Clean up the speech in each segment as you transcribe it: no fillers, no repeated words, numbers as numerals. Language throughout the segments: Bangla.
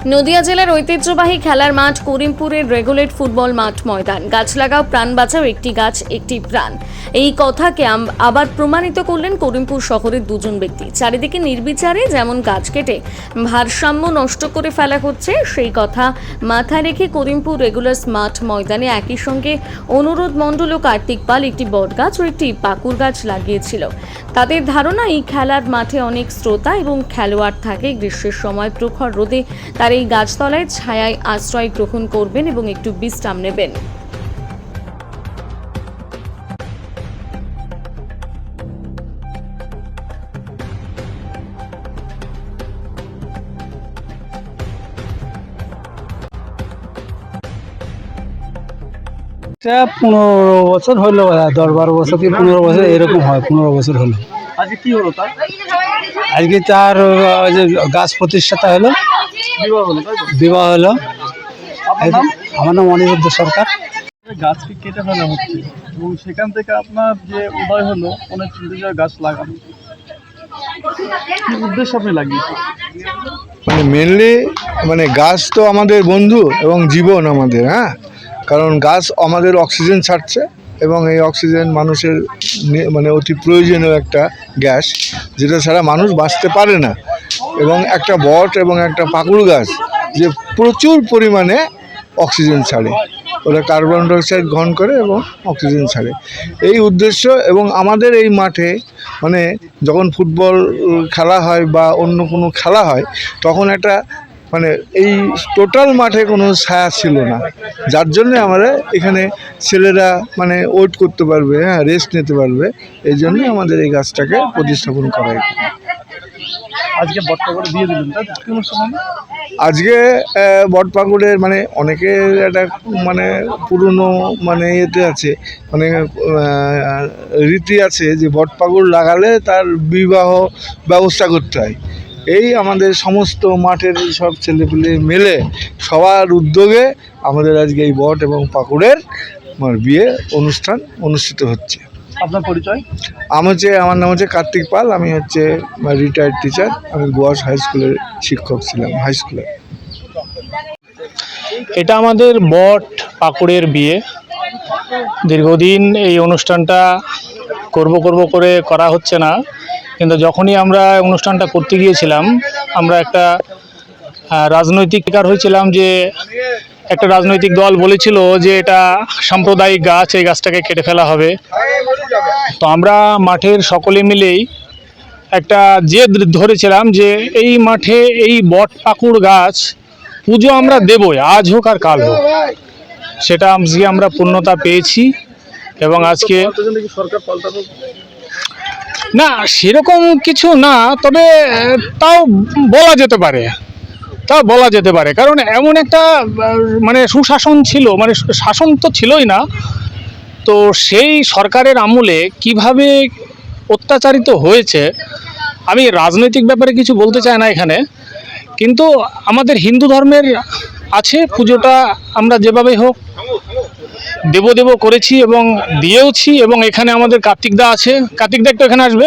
নদিয়া জেলার ঐতিহ্যবাহী খেলার মাঠ করিমপুরের রেগুলেট ফুটবল মাঠ ময়দান। গাছ লাগাও প্রাণ বাঁচাও, একটি গাছ একটি প্রাণ, এই কথাকে আবার প্রমাণিত করলেন করিমপুর শহরের দুজন ব্যক্তি। চারিদিকে নির্বিচারে যেমন গাছ কেটে ভারসাম্য নষ্ট করে ফেলা হচ্ছে, সেই কথা মাথায় রেখে করিমপুর রেগুলার মাঠ ময়দানে একই সঙ্গে অনুরোধ মণ্ডল ও কার্তিক পাল একটি বটগাছ ও একটি পাকুর গাছ লাগিয়েছিল। তাদের ধারণা, এই খেলার মাঠে অনেক শ্রোতা এবং খেলোয়াড় থাকে। গ্রীষ্মের সময় প্রখর রোদে তার এই গাছতলায় ছায়ায় আশ্রয় গ্রহণ করবেন এবং একটু বিশ্রাম নেবেন। এটা 15 বছর হলো, 10-12 বছর কি 15 বছর এরকম হয়। 15 বছর হলো। আজকে কি হলো তার? আজকে তার ওই যে গাছ প্রতিষ্ঠাতা হলো, বিবাহ হলো, তাই তো? বিবাহ হলো। আপনার নাম? আমার নাম অনিরুদ্ধ সরকার। গাছকে কেটে ফেলা হচ্ছে এবং সেখান থেকে আপনার যে উদয় হলো অনেক সুন্দর গাছ লাগানো, কি উদ্দেশ্য আপনি লাগিয়েছেন? মেনলি গাছ তো আমাদের বন্ধু এবং জীবন আমাদের, কারণ গাছ আমাদের অক্সিজেন ছাড়ছে এবং এই অক্সিজেন মানুষের অতি প্রয়োজনীয় একটা গ্যাস, যেটা ছাড়া মানুষ বাঁচতে পারে না। এবং একটা বট এবং একটা পাকুড় গাছ যে প্রচুর পরিমাণে অক্সিজেন ছাড়ে, ওরা কার্বন ডাইঅক্সাইড গ্রহণ করে এবং অক্সিজেন ছাড়ে, এই উদ্দেশ্য। এবং আমাদের এই মাঠে যখন ফুটবল খেলা হয় বা অন্য কোনো খেলা হয়, তখন একটা এই টোটাল মাঠে কোনো ছায়া ছিল না, যার জন্যে আমরা এখানে ছেলেরা ওয়েট করতে পারবে, রেস্ট নিতে পারবে, এই জন্যই আমাদের এই গাছটাকে প্রতিস্থাপন করা। আজকে বটটা করে দিয়ে দিলেন, তাই তো? কি অনুষ্ঠান? আজকে বটপাকুড়ের অনেকের একটা পুরনো ইয়েতে আছে, রীতি আছে যে বটপাকুড় লাগালে তার বিবাহ ব্যবস্থা করতে হয়। এই আমাদের সমস্ত মাঠের সব ছেলেপুলে মিলে সবার উদ্যোগে আমাদের আজকে এই বট এবং পাকুড়ের বিয়ে অনুষ্ঠান অনুষ্ঠিত হচ্ছে। আপনার পরিচয়? আমার নাম হচ্ছে কার্তিক পাল, আমি রিটায়ার্ড টিচার, আমি গোয়াস হাই স্কুলের শিক্ষক ছিলাম, হাই স্কুলে। এটা আমাদের বট পাকুড়ের বিয়ে। দীর্ঘদিন এই অনুষ্ঠানটা করব করে করা হচ্ছে না, কিন্তু যখনই আমরা অনুষ্ঠানটা করতে গিয়েছিলাম, আমরা একটা রাজনৈতিক শিকার হয়েছিলাম যে একটা রাজনৈতিক দল বলেছিল যে এটা সাম্প্রদায়িক গাছ, এই গাছটাকে কেটে ফেলা হবে। তো আমরা মাঠের সকলে মিলেই একটা জেদ ধরেছিলাম যে এই মাঠে এই বট পাকুড় গাছ পুজো আমরা দেবই, আজ হোক আর কাল হোক। সেটা আজকে আমরা পূর্ণতা পেয়েছি। এবং আজকে সরকার পাল্টানো না, সেরকম কিছু না, তবে তাও বলা যেতে পারে, কারণ এমন একটা সুশাসন ছিল, শাসন তো ছিলই না। তো সেই সরকারের আমলে কিভাবে অত্যাচারিত হয়েছে, আমি রাজনৈতিক ব্যাপারে কিছু বলতে চাই না এখানে, কিন্তু আমাদের হিন্দু ধর্মের আছে, পুজোটা আমরা যেভাবেই হোক দেব করেছি এবং দিয়েওছি। এবং এখানে আমাদের কার্তিকদা আছে, কার্তিকদা একটু এখানে আসবে।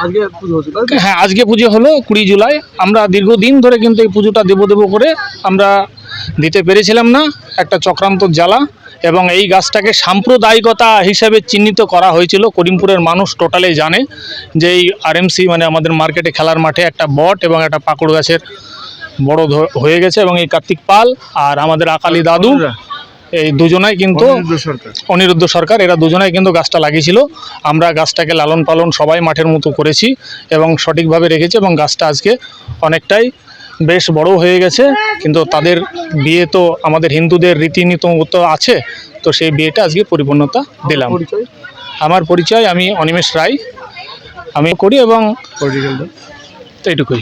আজকে পুজো হচ্ছে, তাই তো? হ্যাঁ, আজকে পুজো হলো 20 জুলাই। আমরা দীর্ঘদিন ধরে কিন্তু এই পুজোটা দেব করে আমরা দিতে পেরেছিলাম না, একটা চক্রান্ত জ্বালা। এবং এই গাছটাকে সাম্প্রদায়িকতা হিসাবে চিহ্নিত করা হয়েছিল। করিমপুরের মানুষ টোটালি জানে যে এই আরএমসি আমাদের মার্কেটে খেলার মাঠে একটা বট এবং একটা পাকুড় গাছের বড় হয়ে গেছে। এবং এই কার্তিক পাল আর আমাদের আকালি দাদু, এই দুজনাই কিন্তু অনিরুদ্ধ সরকার, এরা দুজনাই কিন্তু গাছটা লাগিয়েছিল। আমরা গাছটাকে লালন পালন সবাই মাঠের মতো করেছি এবং সঠিকভাবে রেখেছি, এবং গাছটা আজকে অনেকটাই বেশ বড় হয়ে গেছে। কিন্তু তাদের বিয়ে তো আমাদের হিন্দুদের রীতিনীতি মতো আছে, তো সেই বিয়েটা আজকে পরিপূর্ণতা দিলাম। আমার পরিচয়, আমি অনিমেষ রায়, আমি করি এবং এইটুকুই।